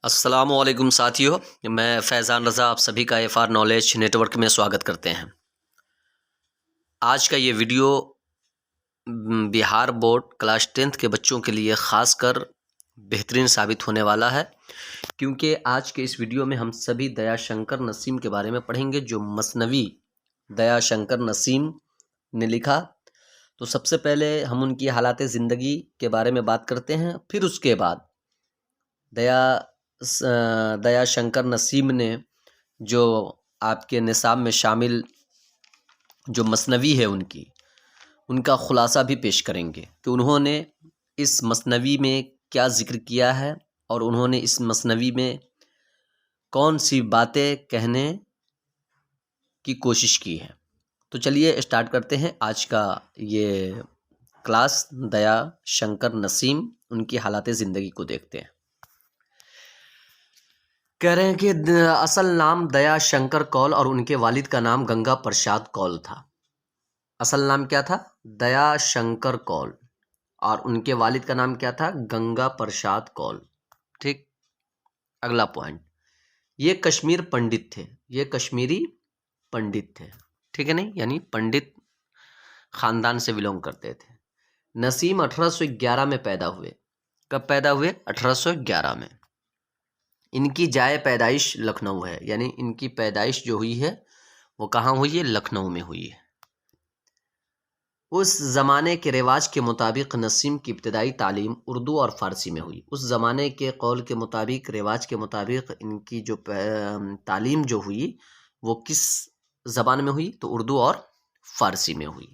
السلام علیکم ساتھیو، میں فیضان رضا آپ سبھی کا F R knowledge network میں سواگت کرتے ہیں۔ آج کا یہ ویڈیو بہار بورڈ کلاس 10 کے بچوں کے لیے خاص کر بہترین ثابت ہونے والا ہے، کیونکہ آج کے اس ویڈیو میں ہم سبھی دیا شنکر نسیم کے بارے میں پڑھیں گے، جو مثنوی دیا شنکر نسیم نے لکھا۔ تو سب سے پہلے ہم ان کی حالات زندگی کے بارے میں بات کرتے ہیں، پھر اس کے بعد دیا شنکر نسیم نے جو آپ کے نصاب میں شامل جو مثنوی ہے ان کا خلاصہ بھی پیش کریں گے کہ انہوں نے اس مثنوی میں کیا ذکر کیا ہے اور انہوں نے اس مثنوی میں کون سی باتیں کہنے کی کوشش کی ہے۔ تو چلیے اسٹارٹ کرتے ہیں آج کا یہ کلاس۔ دیا شنکر نسیم ان کی حالات زندگی کو دیکھتے ہیں۔ کہہ رہے ہیں کہ اصل نام دیا شنکر کول اور ان کے والد کا نام گنگا پرساد کول تھا۔ اصل نام کیا تھا؟ دیا شنکر کول، اور ان کے والد کا نام کیا تھا؟ گنگا پرساد کول۔ ٹھیک، اگلا پوائنٹ، یہ کشمیر پنڈت تھے، یہ کشمیری پنڈت تھے، ٹھیک ہے نہیں، یعنی پنڈت خاندان سے بلونگ کرتے تھے۔ نسیم 1811 میں پیدا ہوئے۔ کب پیدا ہوئے؟ 1811 میں۔ ان کی جائے پیدائش لکھنؤ ہے، یعنی ان کی پیدائش جو ہوئی ہے وہ کہاں ہوئی ہے؟ لکھنؤ میں ہوئی ہے۔ اس زمانے کے رواج کے مطابق نسیم کی ابتدائی تعلیم اردو اور فارسی میں ہوئی۔ اس زمانے کے قول کے مطابق، رواج کے مطابق ان کی جو تعلیم جو ہوئی وہ کس زبان میں ہوئی؟ تو اردو اور فارسی میں ہوئی۔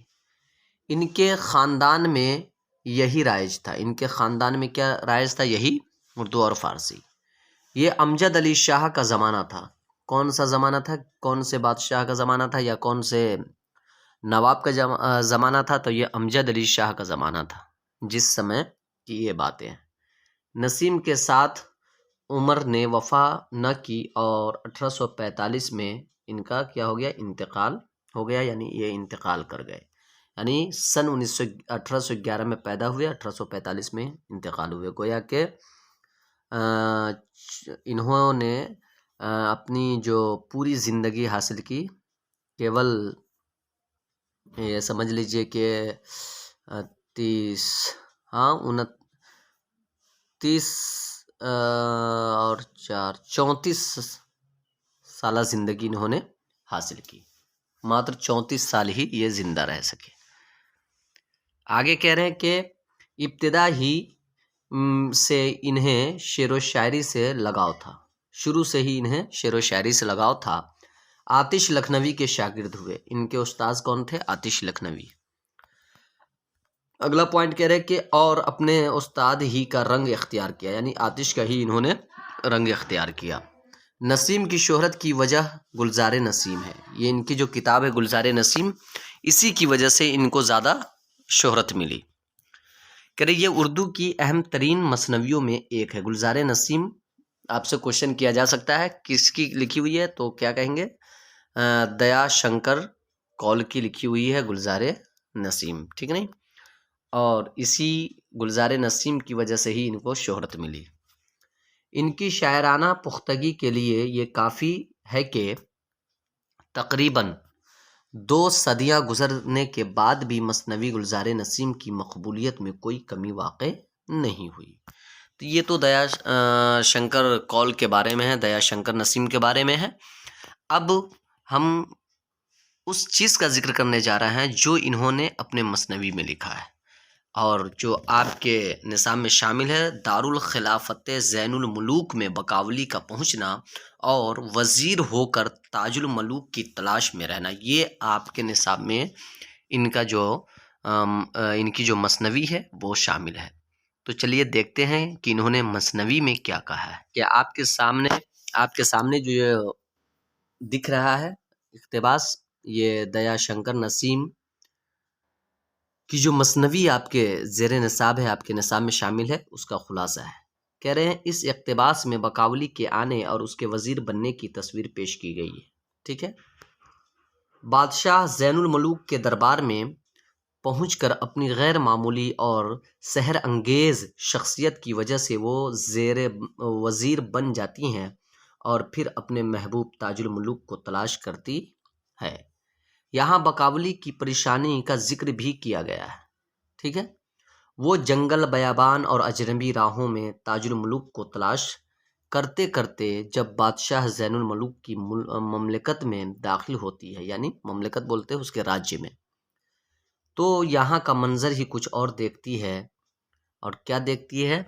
ان کے خاندان میں یہی رائج تھا، ان کے خاندان میں کیا رائج تھا؟ یہی اردو اور فارسی۔ یہ امجد علی شاہ کا زمانہ تھا۔ کون سا زمانہ تھا؟ کون سے بادشاہ کا زمانہ تھا یا کون سے نواب کا زمانہ تھا؟ تو یہ امجد علی شاہ کا زمانہ تھا جس سمے کی یہ باتیں ہیں۔ نسیم کے ساتھ عمر نے وفا نہ کی اور 1845 میں ان کا کیا ہو گیا؟ انتقال ہو گیا، یعنی یہ انتقال کر گئے، یعنی سن 1811 میں پیدا ہوئے، 1845 میں انتقال ہوئے۔ گویا کہ انہوں نے اپنی جو پوری زندگی حاصل کی، کیول یہ سمجھ لیجئے کہ 34 سالہ زندگی انہوں نے حاصل کی، ماتر 34 سال ہی یہ زندہ رہ سکے۔ آگے کہہ رہے ہیں کہ ابتدا ہی سے انہیں شعر و شاعری سے لگاؤ تھا، شروع سے ہی انہیں شعر و شاعری سے لگاؤ تھا۔ آتش لکھنوی کے شاگرد ہوئے۔ ان کے استاذ کون تھے؟ آتش لکھنوی۔ اگلا پوائنٹ کہہ رہے کہ اور اپنے استاد ہی کا رنگ اختیار کیا، یعنی آتش کا ہی انہوں نے رنگ اختیار کیا۔ نسیم کی شہرت کی وجہ گلزار نسیم ہے۔ یہ ان کی جو کتاب ہے گلزار نسیم، اسی کی وجہ سے ان کو زیادہ شہرت ملی۔ کہہ رہے یہ اردو کی اہم ترین مثنویوں میں ایک ہے۔ گلزار نسیم آپ سے کوشچن کیا جا سکتا ہے کس کی لکھی ہوئی ہے، تو کیا کہیں گے؟ دیا شنکر کول کی لکھی ہوئی ہے گلزار نسیم، ٹھیک نہیں؟ اور اسی گلزار نسیم کی وجہ سے ہی ان کو شہرت ملی۔ ان کی شاعرانہ پختگی کے لیے یہ کافی ہے کہ تقریباً 2 صدیاں گزرنے کے بعد بھی مثنوی گلزار نسیم کی مقبولیت میں کوئی کمی واقع نہیں ہوئی۔ تو یہ تو دیا شنکر کول کے بارے میں ہے، دیا شنکر نسیم کے بارے میں ہے۔ اب ہم اس چیز کا ذکر کرنے جا رہے ہیں جو انہوں نے اپنے مثنوی میں لکھا ہے اور جو آپ کے نصاب میں شامل ہے۔ دارالخلافت زین الملوک میں بقاولی کا پہنچنا اور وزیر ہو کر تاج الملوک کی تلاش میں رہنا، یہ آپ کے نصاب میں ان کی جو مثنوی ہے وہ شامل ہے۔ تو چلیے دیکھتے ہیں کہ انہوں نے مثنوی میں کیا کہا ہے۔ کہ آپ کے سامنے جو یہ دکھ رہا ہے اقتباس، یہ دیا شنکر نسیم کی جو مثنوی آپ کے زیر نصاب ہے، آپ کے نصاب میں شامل ہے، اس کا خلاصہ ہے۔ کہہ رہے ہیں اس اقتباس میں بقاولی کے آنے اور اس کے وزیر بننے کی تصویر پیش کی گئی ہے، ٹھیک ہے۔ بادشاہ زین الملوک کے دربار میں پہنچ کر اپنی غیر معمولی اور سحر انگیز شخصیت کی وجہ سے وہ زیر وزیر بن جاتی ہیں اور پھر اپنے محبوب تاج الملوک کو تلاش کرتی ہے۔ یہاں بقاولی کی پریشانی کا ذکر بھی کیا گیا ہے، ٹھیک ہے۔ وہ جنگل، بیابان اور اجنبی راہوں میں تاج الملوک کو تلاش کرتے کرتے جب بادشاہ زین الملوک کی مملکت میں داخل ہوتی ہے، یعنی مملکت بولتے ہیں اس کے راجیہ میں، تو یہاں کا منظر ہی کچھ اور دیکھتی ہے۔ اور کیا دیکھتی ہے؟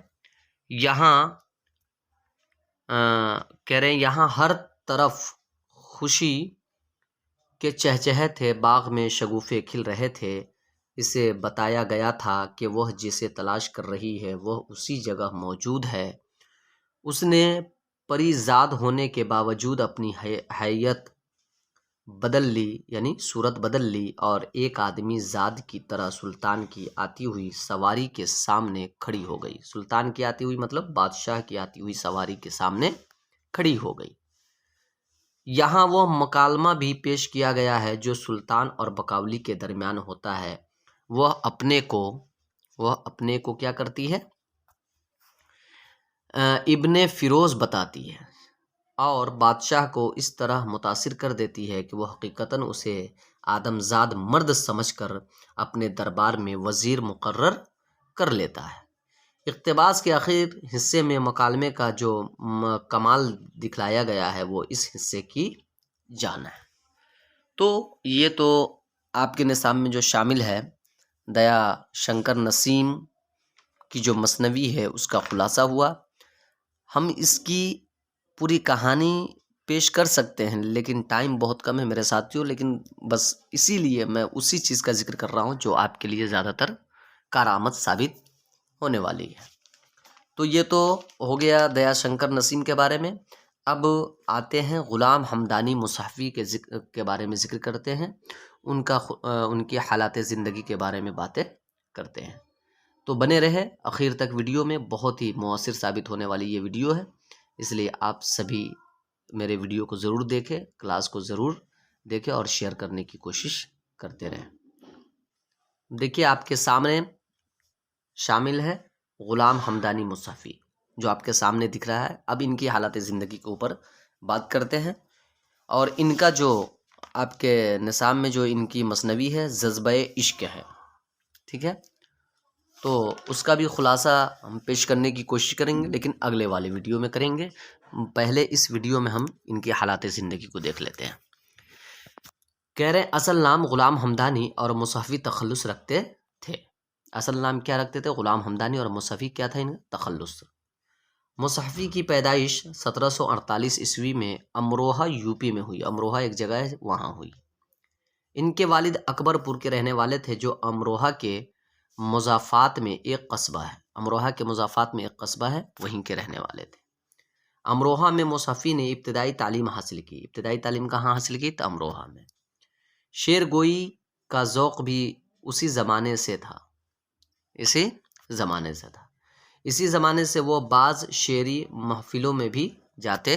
یہاں کہہ رہے ہیں یہاں ہر طرف خوشی کے چہچہے تھے، باغ میں شگوفے کھل رہے تھے۔ اسے بتایا گیا تھا کہ وہ جسے تلاش کر رہی ہے وہ اسی جگہ موجود ہے۔ اس نے پری زاد ہونے کے باوجود اپنی حیت بدل لی، یعنی صورت بدل لی، اور ایک آدمی زاد کی طرح سلطان کی آتی ہوئی سواری کے سامنے کھڑی ہو گئی۔ سلطان کی آتی ہوئی مطلب بادشاہ کی آتی ہوئی سواری کے سامنے کھڑی ہو گئی۔ یہاں وہ مکالمہ بھی پیش کیا گیا ہے جو سلطان اور بقاولی کے درمیان ہوتا ہے۔ وہ اپنے کو کیا کرتی ہے؟ ابن فیروز بتاتی ہے اور بادشاہ کو اس طرح متاثر کر دیتی ہے کہ وہ حقیقتاً اسے آدم زاد مرد سمجھ کر اپنے دربار میں وزیر مقرر کر لیتا ہے۔ اقتباس کے آخر حصے میں مکالمے کا جو کمال دکھلایا گیا ہے وہ اس حصے کی جان ہے۔ تو یہ تو آپ کے نصاب میں جو شامل ہے دیا شنکر نسیم کی جو مثنوی ہے اس کا خلاصہ ہوا۔ ہم اس کی پوری کہانی پیش کر سکتے ہیں لیکن ٹائم بہت کم ہے میرے ساتھیوں، لیکن بس اسی لیے میں اسی چیز کا ذکر کر رہا ہوں جو آپ کے لیے زیادہ تر کارآمد ثابت ہونے والی ہے۔ تو یہ تو ہو گیا دیا شنکر نسیم کے بارے میں۔ اب آتے ہیں غلام حمدانی مصحفی کے بارے میں ذکر کرتے ہیں، ان کی حالات زندگی کے بارے میں باتیں کرتے ہیں۔ تو بنے رہے اخیر تک ویڈیو میں، بہت ہی مؤثر ثابت ہونے والی یہ ویڈیو ہے، اس لیے آپ سبھی میرے ویڈیو کو ضرور دیکھیں، کلاس کو ضرور دیکھیں اور شیئر کرنے کی کوشش کرتے رہیں۔ دیکھیے آپ کے سامنے شامل ہے غلام حمدانی مصحفی جو آپ کے سامنے دکھ رہا ہے۔ اب ان کی حالات زندگی کے اوپر بات کرتے ہیں، اور ان کا جو آپ کے نصاب میں جو ان کی مثنوی ہے جذبہ عشق ہے، ٹھیک ہے، تو اس کا بھی خلاصہ ہم پیش کرنے کی کوشش کریں گے لیکن اگلے والے ویڈیو میں کریں گے۔ پہلے اس ویڈیو میں ہم ان کی حالات زندگی کو دیکھ لیتے ہیں۔ کہہ رہے ہیں اصل نام غلام حمدانی اور مصحفی تخلص رکھتے تھے۔ اصل نام کیا رکھتے تھے؟ غلام حمدانی، اور مصحفی کیا تھا ان کا؟ تخلص۔ مصحفی کی پیدائش 1748 عیسوی میں امروہہ یوپی میں ہوئی۔ امروہہ ایک جگہ ہے، وہاں ہوئی۔ ان کے والد اکبر پور کے رہنے والے تھے جو امروہہ کے مضافات میں ایک قصبہ ہے۔ امروہہ کے مضافات میں ایک قصبہ ہے، وہیں کے رہنے والے تھے۔ امروہہ میں مصحفی نے ابتدائی تعلیم حاصل کی۔ ابتدائی تعلیم کہاں حاصل کی؟ تو امروہہ میں۔ شعر گوئی کا ذوق بھی اسی زمانے سے تھا۔ اسی زمانے سے وہ بعض شعری محفلوں میں بھی جاتے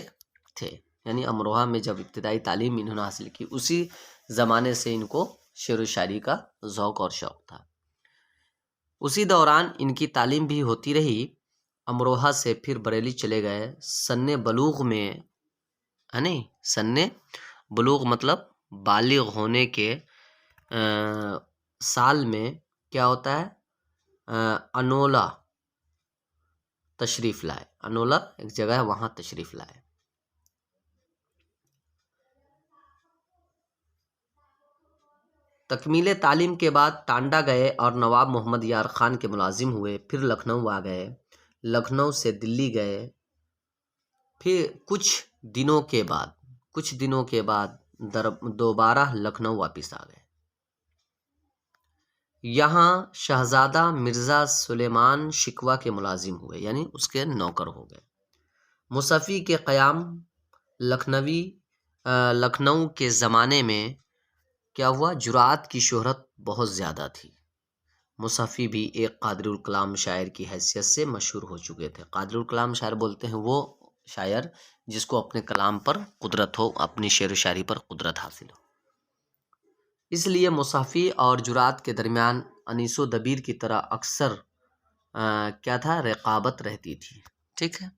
تھے، یعنی امروہہ میں جب ابتدائی تعلیم انہوں نے حاصل کی اسی زمانے سے ان کو شعر و شاعری کا ذوق اور شوق تھا۔ اسی دوران ان کی تعلیم بھی ہوتی رہی۔ امروہہ سے پھر بریلی چلے گئے۔ سن بلوغ میں، یعنی سن بلوغ مطلب بالغ ہونے کے سال میں کیا ہوتا ہے؟ انولہ تشریف لائے۔ انولہ ایک جگہ ہے، وہاں تشریف لائے۔ تکمیل تعلیم کے بعد ٹانڈا گئے اور نواب محمد یار خان کے ملازم ہوئے۔ پھر لکھنؤ آ گئے، لکھنؤ سے دلی گئے، پھر کچھ دنوں کے بعد دوبارہ لکھنؤ واپس آ گئے۔ یہاں شہزادہ مرزا سلیمان شکوہ کے ملازم ہوئے، یعنی اس کے نوکر ہو گئے۔ مصحفی کے قیام لکھنؤ کے زمانے میں کیا ہوا؟ جرأت کی شہرت بہت زیادہ تھی۔ مصحفی بھی ایک قادر الکلام شاعر کی حیثیت سے مشہور ہو چکے تھے۔ قادر الکلام شاعر بولتے ہیں وہ شاعر جس کو اپنے کلام پر قدرت ہو، اپنی شعر و شاعری پر قدرت حاصل ہو۔ اس لیے مصحفی اور جرات کے درمیان انیس و دبیر کی طرح اکثر کیا تھا، رقابت رہتی تھی. ٹھیک ہے.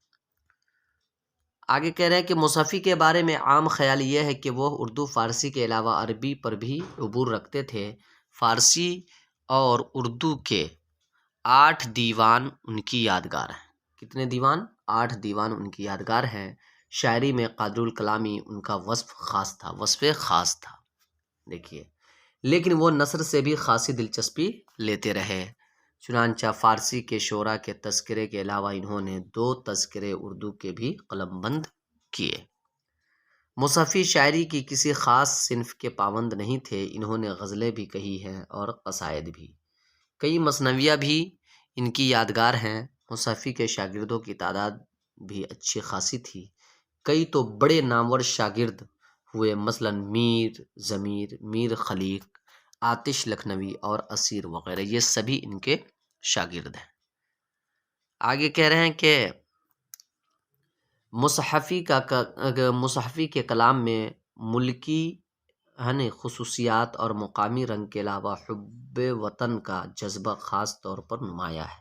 آگے کہہ رہے ہیں کہ مصحفی کے بارے میں عام خیال یہ ہے کہ وہ اردو فارسی کے علاوہ عربی پر بھی عبور رکھتے تھے. فارسی اور اردو کے 8 دیوان ان کی یادگار ہیں. کتنے دیوان؟ 8 دیوان ان کی یادگار ہیں. شاعری میں قادر الکلامی ان کا وصف خاص تھا. دیکھیے، لیکن وہ نثر سے بھی خاصی دلچسپی لیتے رہے. چنانچہ فارسی کے شعراء کے تذکرے کے علاوہ انہوں نے 2 تذکرے اردو کے بھی قلم بند کیے. مصحفی شاعری کی کسی خاص صنف کے پابند نہیں تھے. انہوں نے غزلیں بھی کہی ہیں اور قصائد بھی. کئی مثنویاں بھی ان کی یادگار ہیں. مصحفی کے شاگردوں کی تعداد بھی اچھی خاصی تھی. کئی تو بڑے نامور شاگرد ہوئے، مثلا میر ضمیر، میر خلیق، آتش لکھنوی اور اسیر وغیرہ. یہ سبھی ان کے شاگرد ہیں. آگے کہہ رہے ہیں کہ مصحفی کے کلام میں ملکی خصوصیات اور مقامی رنگ کے علاوہ حب وطن کا جذبہ خاص طور پر نمایاں ہے.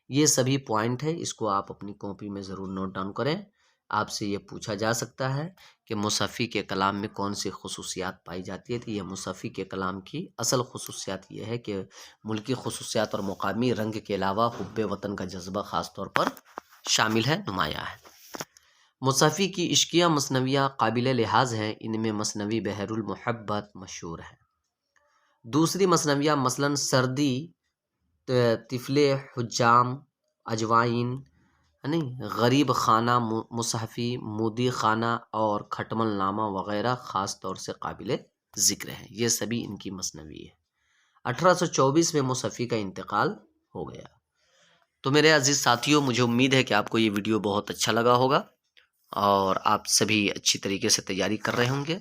یہ سبھی پوائنٹ ہے، اس کو آپ اپنی کاپی میں ضرور نوٹ ڈاؤن کریں. آپ سے یہ پوچھا جا سکتا ہے کہ مصحفی کے کلام میں کون سی خصوصیات پائی جاتی ہے. تو یہ مصحفی کے کلام کی اصل خصوصیات یہ ہے کہ ملکی خصوصیات اور مقامی رنگ کے علاوہ حب وطن کا جذبہ خاص طور پر شامل ہے، نمایاں ہے. مصحفی کی عشقیہ مثنویاں قابل لحاظ ہیں. ان میں مثنوی بحر المحبت مشہور ہے. دوسری مثنویاں مثلا سردی، طفل حجام، اجوائن، غریب خانہ مصحفی، مودی خانہ اور کھٹمل نامہ وغیرہ خاص طور سے قابل ذکر ہیں. یہ سبھی ان کی مثنوی ہے. 1824 میں مصحفی کا انتقال ہو گیا. تو میرے عزیز ساتھیوں، مجھے امید ہے کہ آپ کو یہ ویڈیو بہت اچھا لگا ہوگا اور آپ سبھی اچھی طریقے سے تیاری کر رہے ہوں گے.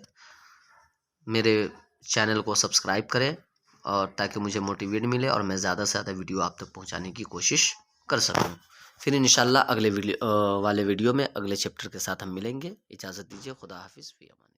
میرے چینل کو سبسکرائب کریں اور تاکہ مجھے موٹیویٹ ملے اور میں زیادہ سے زیادہ ویڈیو آپ تک پہنچانے کی کوشش کر سکوں. پھر انشاءاللہ اگلے ویڈیو میں اگلے چیپٹر کے ساتھ ہم ملیں گے. اجازت دیجیے. خدا حافظ. فی امان.